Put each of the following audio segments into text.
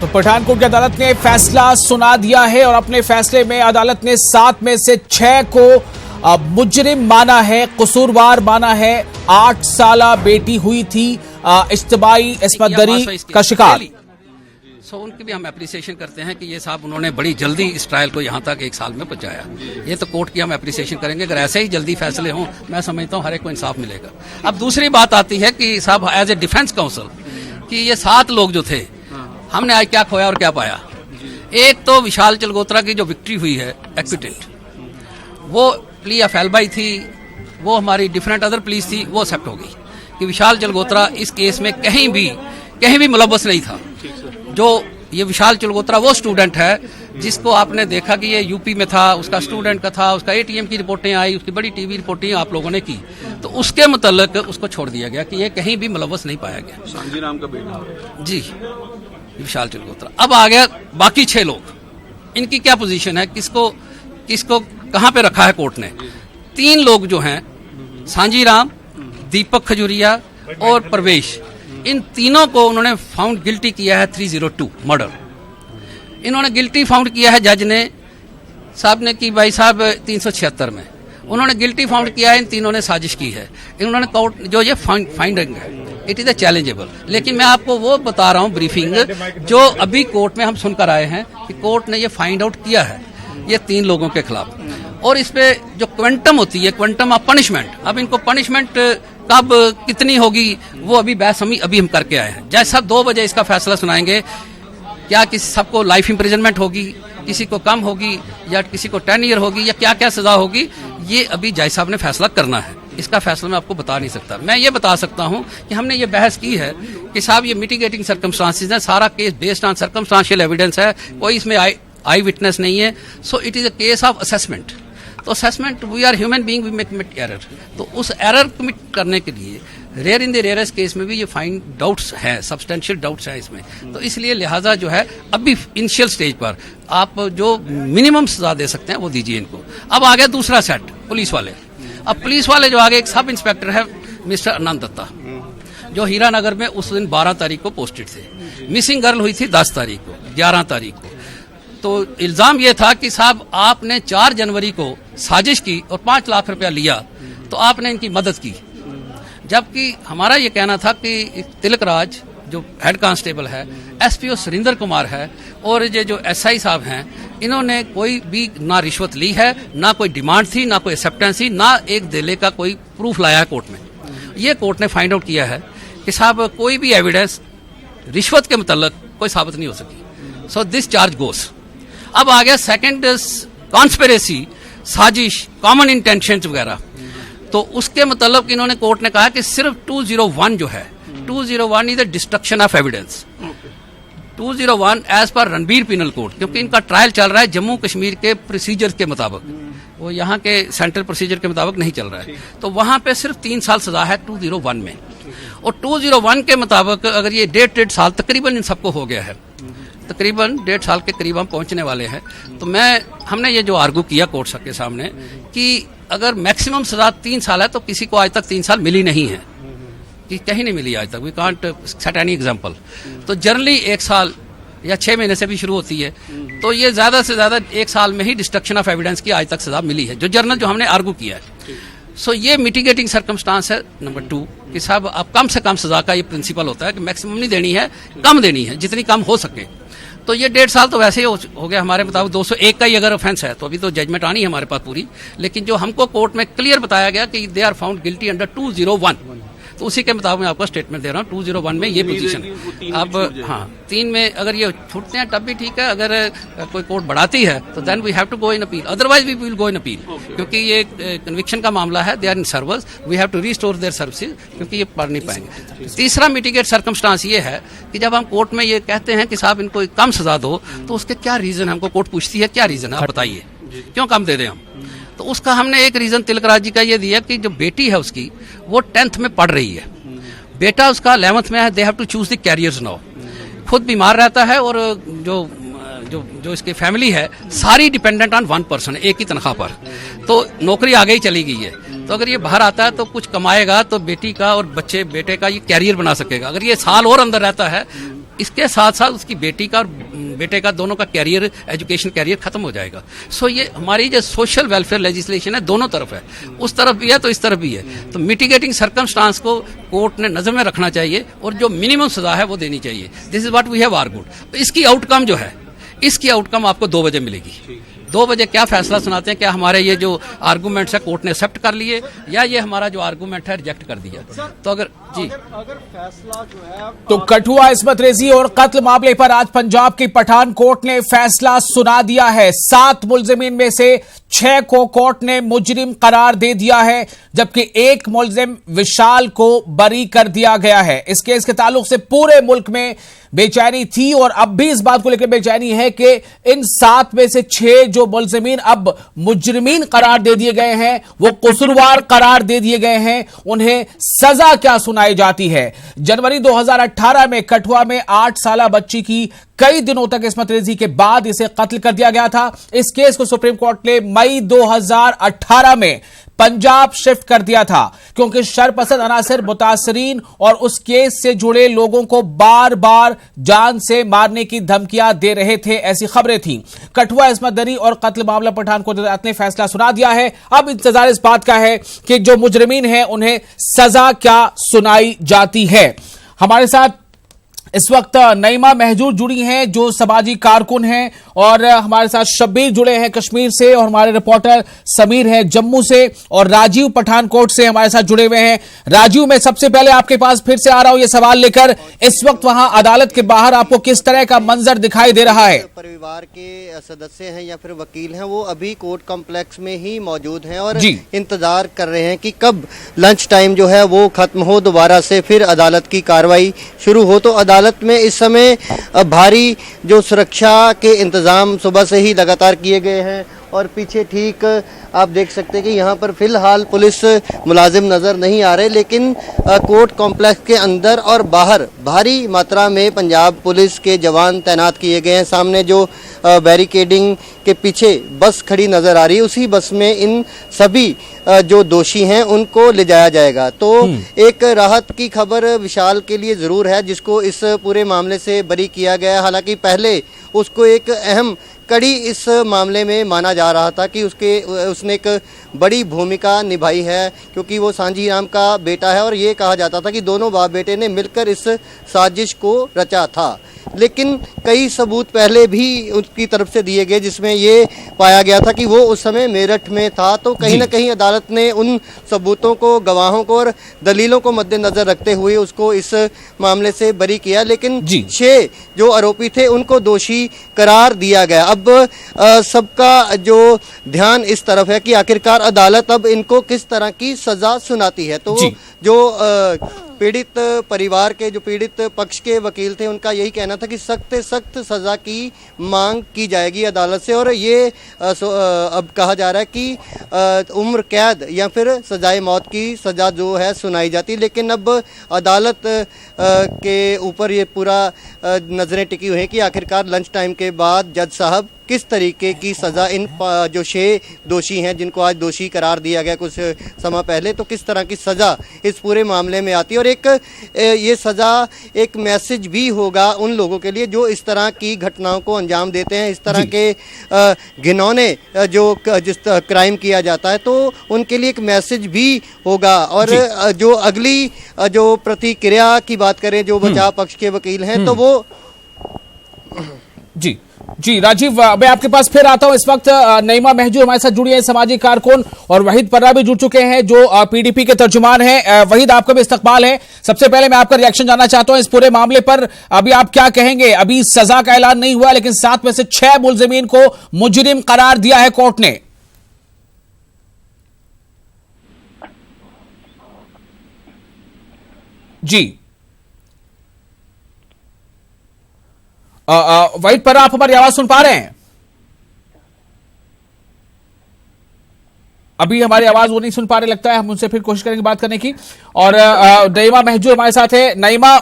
तो पठानकोट की अदालत ने फैसला सुना दिया है और अपने फैसले में अदालत ने 7 में से 6 को मुजरिम माना है, कसूरवार माना है। 8 साला बेटी हुई थी इज्तिमाई इस्मत दरी का शिकार। उनकी भी हम अप्रिसिएशन करते हैं कि ये साहब उन्होंने बड़ी जल्दी इस ट्रायल को यहाँ तक 1 साल में पहुंचाया। ये तो कोर्ट की हम अप्रिसिएशन करेंगे। अगर ऐसे ही जल्दी फैसले हों, मैं समझता हूँ हर एक को इंसाफ मिलेगा। अब दूसरी बात आती है कि साहब एज ए डिफेंस काउंसिल कि ये 7 लोग जो थे, हमने आज क्या खोया और क्या पाया। एक तो विशाल चलगोत्रा की जो विक्ट्री हुई है एक्विटेड, वो प्ली ऑफ एल्बाई थी, वो हमारी डिफरेंट अदर प्लीज थी, वो एक्सेप्ट हो गई कि विशाल चलगोत्रा इस केस में कहीं भी मुलव्वस नहीं था। जो ये विशाल चलगोत्रा वो स्टूडेंट है जिसको आपने देखा कि ये यूपी में था, उसका स्टूडेंट का था, उसका एटीएम की रिपोर्टें आई, उसकी बड़ी टीवी रिपोर्टें आप लोगों ने की, तो उसके मुतल्लिक उसको छोड़ दिया गया कि ये कहीं भी मुलव्वस नहीं पाया गया। सांझी राम का बेटा जी, विशाल चलगोत्रा। अब आ गया बाकी 6 लोग, इनकी क्या पोजीशन है, किसको कहां पे रखा है कोर्ट ने। 3 लोग जो हैं, सांझी राम, दीपक खजूरिया और प्रवेश, इन तीनों को उन्होंने फाउंड गिल्टी किया है 302 मर्डर। इन्होंने गिल्टी फाउंड किया है जज ने, साहब ने कि भाई साहब 376 में उन्होंने गिल्टी फाउंड किया है। इन तीनों ने साजिश की है। इन्होंने कोर्ट जो ये फाइंडिंग है, इट इज अ चैलेंजेबल। लेकिन मैं आपको वो बता रहा हूँ ब्रीफिंग जो अभी कोर्ट में हम सुनकर आए हैं कि कोर्ट ने ये फाइंड आउट किया है ये 3 लोगों के खिलाफ। और इस पे जो क्वांटम होती है, क्वांटम ऑफ पनिशमेंट, अब इनको पनिशमेंट कब कितनी होगी वो अभी बहस अभी हम करके आए हैं। जज साहब 2 बजे इसका फैसला सुनाएंगे। क्या किसी सबको लाइफ इंप्रिजनमेंट होगी, किसी को कम होगी, या किसी को 10 ईयर होगी, या क्या क्या सजा होगी, ये अभी जज साहब ने फैसला करना है। इसका फैसला मैं आपको बता नहीं सकता। मैं ये बता सकता हूं कि हमने ये बहस की है कि साहब ये मिटिगेटिंग सर्कमस्टांसेस है, सारा case based on circumstantial evidence है, कोई इसमें आई विटनेस नहीं है। So it is a case of assessment. तो assessment, we are human being, we make error. तो उस एरर कमिट करने के लिए rare in the rarest case में भी ये फाइन डाउट्स हैं, सब्सटेंशियल डाउट्स हैं इसमें। तो इसलिए लिहाजा जो है अभी इनिशियल स्टेज पर आप जो मिनिमम सजा दे सकते हैं वो दीजिए इनको। अब आ गया दूसरा सेट, पुलिस वाले। अब पुलिस वाले जो आगे, एक सब इंस्पेक्टर है मिस्टर अनंत दत्ता, जो हीरानगर में उस दिन 12 तारीख को पोस्टेड थे। मिसिंग गर्ल हुई थी 10 तारीख को, 11 तारीख को। तो इल्जाम यह था कि साहब आपने 4 जनवरी को साजिश की और 5 लाख रुपया लिया, तो आपने इनकी मदद की। जबकि हमारा ये कहना था कि तिलक राज जो हेड कांस्टेबल है, एसपीओ सुरेंद्र कुमार है, और ये जो एसआई साहब हैं, इन्होंने कोई भी ना रिश्वत ली है, ना कोई डिमांड थी, ना कोई एक्सेप्टेंस थी, ना एक देले का कोई प्रूफ लाया है कोर्ट में। ये कोर्ट ने फाइंड आउट किया है कि साहब कोई भी एविडेंस रिश्वत के मुतल्लिक कोई साबित नहीं हो सकी। सो दिस चार्ज गोस। अब आ गया सेकंड कॉन्स्पिरेसी, साजिश, कॉमन इंटेंशंस वगैरह। तो उसके मतलब इन्होंने कोर्ट ने कहा कि सिर्फ 201 जो है, 201 is the destruction of evidence. 201 as per Ranbir penal code, क्योंकि इनका ट्रायल चल रहा है जम्मू कश्मीर के प्रोसीजर के मुताबिक, वो यहाँ के सेंट्रल प्रोसीजर के मुताबिक नहीं चल रहा है। तो वहां पे सिर्फ 3 साल सजा है 201 में। और 201 के मुताबिक अगर ये 1.5 साल तकरीबन इन सबको हो गया है, तकरीबन 1.5 साल के करीब हम पहुंचने वाले हैं। तो हमने ये जो आर्गू किया कोर्ट के सामने कि अगर मैक्सिमम सजा 3 साल है तो किसी को आज तक 3 साल मिली नहीं है, कि कहीं नहीं मिली आज तक। We can't set any example. तो जनरली 1 साल या 6 महीने से भी शुरू होती है। तो ये ज्यादा से ज्यादा 1 साल में ही डिस्ट्रक्शन ऑफ एविडेंस की आज तक सजा मिली है, जो जर्नल जो हमने आर्गू किया है। सो ये मिटिगेटिंग सर्कमस्टांस है नंबर 2 कि साहब आप कम से कम सजा का ये प्रिंसिपल होता है कि मैक्सिमम नहीं देनी है, कम देनी है, जितनी कम हो सके। तो ये 1.5 साल तो वैसे ही हो गया हमारे मुताबिक। 201 का ही अगर ऑफेंस है तो अभी तो जजमेंट आनी है हमारे पास पूरी। लेकिन जो हमको कोर्ट में क्लियर बताया गया कि they are found guilty under 201, तो उसी के मुताबिक मैं आपको स्टेटमेंट दे रहा हूँ। 201 में ये पोजीशन। अब हाँ, 3 में अगर ये छूटते हैं तब भी ठीक है। अगर कोई कोर्ट बढ़ाती है तो then we have to go in appeal, otherwise we will go in appeal, क्योंकि ये कन्विक्शन का मामला है। They are in service, we have to restore their services, क्योंकि ये पढ़ नहीं पाएंगे। तीसरा मिटिगेट सर्कमस्टांस ये है कि जब हम कोर्ट में ये कहते हैं कि साहब इनको कम सजा दो, तो उसके क्या रीजन, हमको कोर्ट पूछती है क्या रीजन है, आप बताइए क्यों कम दे दें हम। तो उसका हमने एक रीजन तिलक राज जी का ये दिया कि जो बेटी है उसकी वो 10th में पढ़ रही है, बेटा उसका 11th में है। They have to choose the careers now. खुद बीमार रहता है और जो इसकी फैमिली है सारी डिपेंडेंट ऑन 1 पर्सन, एक ही तनख्वाह पर। तो नौकरी आगे ही चली गई है। तो अगर ये बाहर आता है तो कुछ कमाएगा तो बेटी का और बेटे का ये कैरियर बना सकेगा। अगर ये साल और अंदर रहता है इसके साथ साथ उसकी बेटी का और बेटे का दोनों का कैरियर, एजुकेशन कैरियर खत्म हो जाएगा। सो ये हमारी जो सोशल वेलफेयर लेजिस्लेशन है दोनों तरफ है, उस तरफ भी है तो इस तरफ भी है। तो मिटिगेटिंग सर्कमस्टांस को कोर्ट ने नजर में रखना चाहिए और जो मिनिमम सजा है वो देनी चाहिए। This is what we have argued. तो इसकी आउटकम जो है, इसकी आउटकम आपको 2 बजे मिलेगी। 2 बजे क्या फैसला सुनाते हैं, क्या हमारे ये जो आर्गूमेंट्स है कोर्ट ने एक्सेप्ट कर लिए या ये हमारा जो आर्गूमेंट है रिजेक्ट कर दिया। तो अगर फैसला जो है तो कठुआ इस्मत रेजी और कत्ल मामले पर आज पंजाब की पठान कोर्ट ने फैसला सुना दिया है। 7 मुलजिमीन में से 6 को कोर्ट ने मुजरिम करार दे दिया है, जबकि 1 मुलजिम विशाल को बरी कर दिया गया है। इस केस के ताल्लुक से पूरे मुल्क में बेचैनी थी और अब भी इस बात को लेकर बेचैनी है कि इन 7 में से 6 जो मुलजिमीन अब मुजरिमीन करार दे दिए गए हैं, वो कसूरवार करार दे दिए गए हैं, उन्हें सजा क्या सुनाई जाती है। जनवरी 2018 में कठुआ में 8 साला बच्ची की कई दिनों तक इस्मत रेजी के बाद इसे कत्ल कर दिया गया था। इस केस को सुप्रीम कोर्ट ने मई 2018 में पंजाब शिफ्ट कर दिया था, क्योंकि शरपसंद अनासर मुतासरीन और उस केस से जुड़े लोगों को बार बार जान से मारने की धमकियां दे रहे थे, ऐसी खबरें थीं। कठुआ इस्मत दरी और कत्ल मामला पठानकोट अदालत ने फैसला सुना दिया है। अब इंतजार इस बात का है कि जो मुजरिमीन हैं उन्हें सजा क्या सुनाई जाती है। हमारे साथ इस वक्त नईमा महजूर जुड़ी हैं जो समाजी कारकुन हैं, और हमारे साथ शब्बीर जुड़े हैं कश्मीर से, और हमारे रिपोर्टर समीर हैं जम्मू से, और राजीव पठानकोट से हमारे साथ जुड़े हुए हैं। राजीव, मैं सबसे पहले आपके पास फिर से आ रहा हूं ये सवाल लेकर, इस वक्त वहां अदालत के बाहर आपको किस तरह का मंजर दिखाई दे रहा है? परिवार के सदस्य हैं या फिर वकील हैं, वो अभी कोर्ट कॉम्प्लेक्स में ही मौजूद हैं और इंतजार कर रहे हैं कि कब लंच टाइम जो है वो खत्म हो, दोबारा से फिर अदालत की कार्रवाई शुरू हो। तो अदालत में इस समय भारी जो सुरक्षा के इंतजाम सुबह से ही लगातार किए गए हैं, और पीछे ठीक आप देख सकते हैं कि यहाँ पर फिलहाल पुलिस मुलाजिम नज़र नहीं आ रहे, लेकिन कोर्ट कॉम्प्लेक्स के अंदर और बाहर भारी मात्रा में पंजाब पुलिस के जवान तैनात किए गए हैं। सामने जो बैरिकेडिंग के पीछे बस खड़ी नज़र आ रही है, उसी बस में इन सभी जो दोषी हैं उनको ले जाया जाएगा। तो एक राहत की खबर विशाल के लिए ज़रूर है, जिसको इस पूरे मामले से बरी किया गया। हालांकि पहले उसको एक अहम कड़ी इस मामले में माना जा रहा था कि उसने एक बड़ी भूमिका निभाई है, क्योंकि वो सांझी राम का बेटा है, और ये कहा जाता था कि दोनों बाप बेटे ने मिलकर इस साजिश को रचा था। लेकिन कई सबूत पहले भी उसकी तरफ से दिए गए, जिसमें ये पाया गया था कि वो उस समय मेरठ में था। तो कहीं ना कहीं अदालत ने उन सबूतों को, गवाहों को और दलीलों को मद्देनजर रखते हुए उसको इस मामले से बरी किया। लेकिन 6 जो आरोपी थे उनको दोषी करार दिया गया। अब सबका जो ध्यान इस तरफ है कि आखिरकार अदालत अब इनको किस तरह की सजा सुनाती है। तो जो पीड़ित परिवार के, जो पीड़ित पक्ष के वकील थे, उनका यही कहना था कि सख्त से सख्त सजा की मांग की जाएगी अदालत से, और ये अब कहा जा रहा है कि उम्र कैद या फिर सजाए मौत की सजा जो है सुनाई जाती। लेकिन अब अदालत के ऊपर ये पूरा नजरें टिकी हुई हैं कि आखिरकार लंच टाइम के बाद जज साहब किस तरीके की सज़ा इन जो 6 दोषी हैं, जिनको आज दोषी करार दिया गया कुछ समय पहले, तो किस तरह की सज़ा इस पूरे मामले में आती है। और एक ये सज़ा एक मैसेज भी होगा उन लोगों के लिए जो इस तरह की घटनाओं को अंजाम देते हैं, इस तरह के घिनौने जो जिस क्राइम किया जाता है, तो उनके लिए एक मैसेज भी होगा। और जो अगली जो प्रतिक्रिया की बात करें, जो बचाव पक्ष के वकील हैं, तो वो जी राजीव, मैं आपके पास फिर आता हूं। इस वक्त नईमा महजूर हमारे साथ जुड़ी है, सामाजिक कारकुन, और वहीद पर्रा भी जुड़ चुके हैं जो पीडीपी के तर्जुमान हैं। वहीद, आपका भी इस्तकबाल है। सबसे पहले मैं आपका रिएक्शन जानना चाहता हूं इस पूरे मामले पर। अभी आप क्या कहेंगे? अभी सजा का ऐलान नहीं हुआ, लेकिन 7 में से 6 मुलजिमीन को मुजरिम करार दिया है कोर्ट ने। जी वहीद पर्रा, आप हमारी आवाज सुन पा रहे हैं? अभी हमारी आवाज वो नहीं सुन पा रहे लगता है, हम उनसे फिर कोशिश करेंगे बात करने की। और नईमा महजूर हमारे साथ है। नईमा,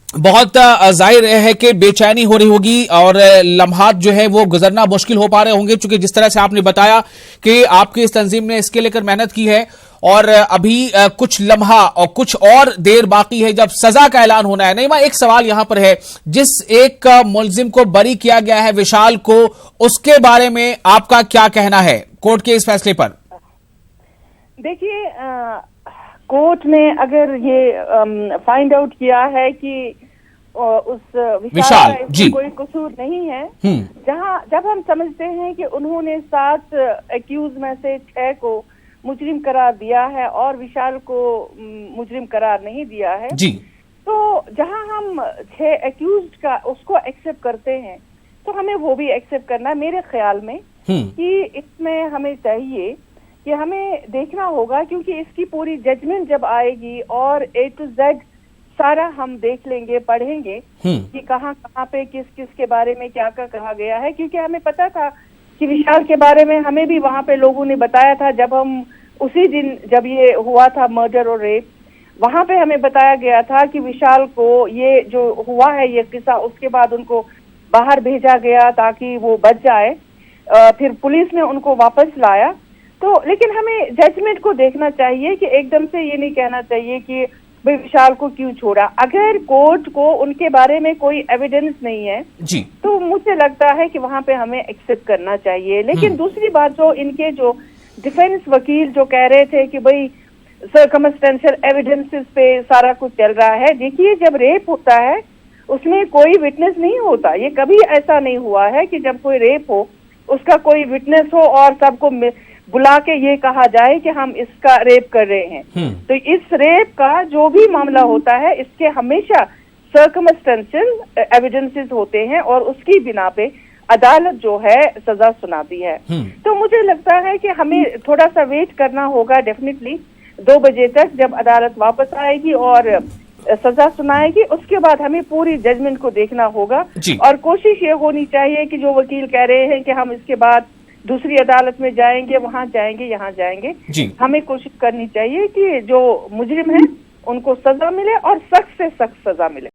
बहुत जाहिर है कि बेचैनी हो रही होगी और लम्हात जो है वो गुजरना मुश्किल हो पा रहे होंगे, क्योंकि जिस तरह से आपने बताया कि आपकी इस तंजीम ने इसके लेकर मेहनत की है और अभी कुछ लम्हा और कुछ और देर बाकी है जब सजा का ऐलान होना है। नईमा, एक सवाल यहां पर है, जिस एक मुलजिम को बरी किया गया है विशाल को, उसके बारे में आपका क्या कहना है कोर्ट के इस फैसले पर? देखिए, कोर्ट ने अगर ये फाइंड आउट किया है कि उस विशाल का कोई कसूर नहीं है, जब हम समझते हैं कि उन्होंने 7 एक्यूज में से 6 को मुजरिम करार दिया है और विशाल को मुजरिम करार नहीं दिया है जी, तो जहां हम 6 एक्यूज का उसको एक्सेप्ट करते हैं तो हमें वो भी एक्सेप्ट करना है मेरे ख्याल में कि इसमें हमें चाहिए कि हमें देखना होगा, क्योंकि इसकी पूरी जजमेंट जब आएगी और A to Z सारा हम देख लेंगे, पढ़ेंगे कि कहाँ पे किस किस के बारे में क्या क्या कहा गया है, क्योंकि हमें पता था कि विशाल के बारे में हमें भी वहां पे लोगों ने बताया था। जब हम उसी दिन जब ये हुआ था मर्डर और रेप, वहां पे हमें बताया गया था कि विशाल को ये जो हुआ है ये किस्सा, उसके बाद उनको बाहर भेजा गया ताकि वो बच जाए, फिर पुलिस ने उनको वापस लाया। तो लेकिन हमें जजमेंट को देखना चाहिए कि एकदम से ये नहीं कहना चाहिए कि भाई विशाल को क्यों छोड़ा। अगर कोर्ट को उनके बारे में कोई एविडेंस नहीं है जी, तो मुझे लगता है कि वहां पे हमें एक्सेप्ट करना चाहिए। लेकिन दूसरी बात, जो इनके जो डिफेंस वकील जो कह रहे थे कि भाई सर्कमस्टेंशियल एविडेंसेस पे सारा कुछ चल रहा है, देखिए जब रेप होता है उसमें कोई विटनेस नहीं होता। ये कभी ऐसा नहीं हुआ है कि जब कोई रेप हो उसका कोई विटनेस हो और सबको बुला के ये कहा जाए कि हम इसका रेप कर रहे हैं। तो इस रेप का जो भी मामला होता है इसके हमेशा सर्कमस्टेंशियल एविडेंसेस होते हैं और उसकी बिना पे अदालत जो है सजा सुनाती है। तो मुझे लगता है कि हमें थोड़ा सा वेट करना होगा डेफिनेटली 2 बजे तक, जब अदालत वापस आएगी और सजा सुनाएगी। उसके बाद हमें पूरी जजमेंट को देखना होगा और कोशिश ये होनी चाहिए कि जो वकील कह रहे हैं कि हम इसके बाद दूसरी अदालत में जाएंगे, वहां जाएंगे, यहाँ जाएंगे, हमें कोशिश करनी चाहिए कि जो मुजरिम है उनको सजा मिले और सख्त से सख्त सजा मिले।